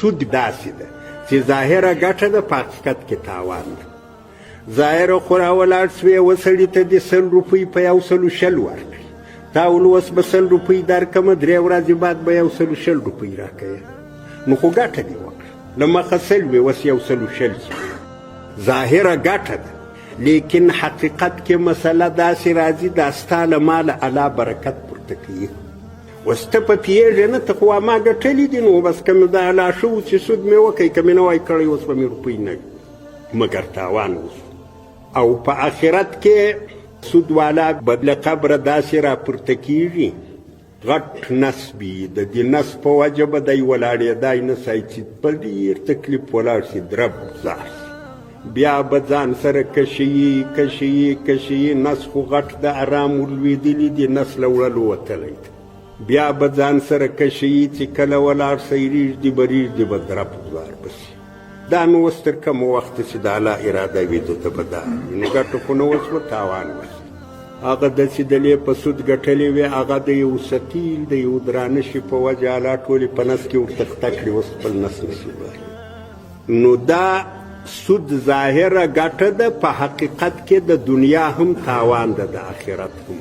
سود داسې ده چې ظاهره ګټه ده په حقیقت کې تاوان ده. ظاهره خو راولاړ سوې یوه سړي ته دې 100 روپۍ په 120 ورکړي، تا ول اوس به 100 روپۍ درکړمه 3 ورځې بعد به 120 روپۍ راکوې، نو خو ګټه دې وکړه، له مخه 100 وې اوس 120 شي. ظاهره ګټه ده، لیکن حقیقت کې مسله داسې راځي دا ستا له ماله الله برکت پورته کوي. اوس ته په پوهېږې نه، ته خو ما ګټلي دي، نو بس که مې دا لا ښه و چې سود مې وکړئ، که مې نه وای کړی اوس به مې روپۍ نه وي، مګر تاوان وشو. او په آخرت کې سود والا به له قبره داسې راپورته کېږي، غټ نس وي، د دې نس په وجه به دی ولاړېدای نه سای چې په ډېر تکلیف ولاړ شي، درب زار شي، بیا به ځان سره کشي نس خو غټ د ارام ولوېدلي دي، نس له وړلو وتلی دی، بیا به ځان سره کشي چې کله ولاړ سئ ریږدي به ریږدي به درب زار بشي. دا نو اوس تر کومه وخته چې د الله اراده وي دته به دا وي، نو ګټه خو نه وسوه، تاوان وشي. هغه داسې دلې په سود ګټلې وې، هغه د یو ثقیل د یو درانه شي په وجه الله ټولې په نس کې ورته خته کړي، اوس خپل نس نشي باري. نو دا سود ظاهره ګټه ده، په حقیقت کې د دنیا هم تاوان ده، د آخرت هم.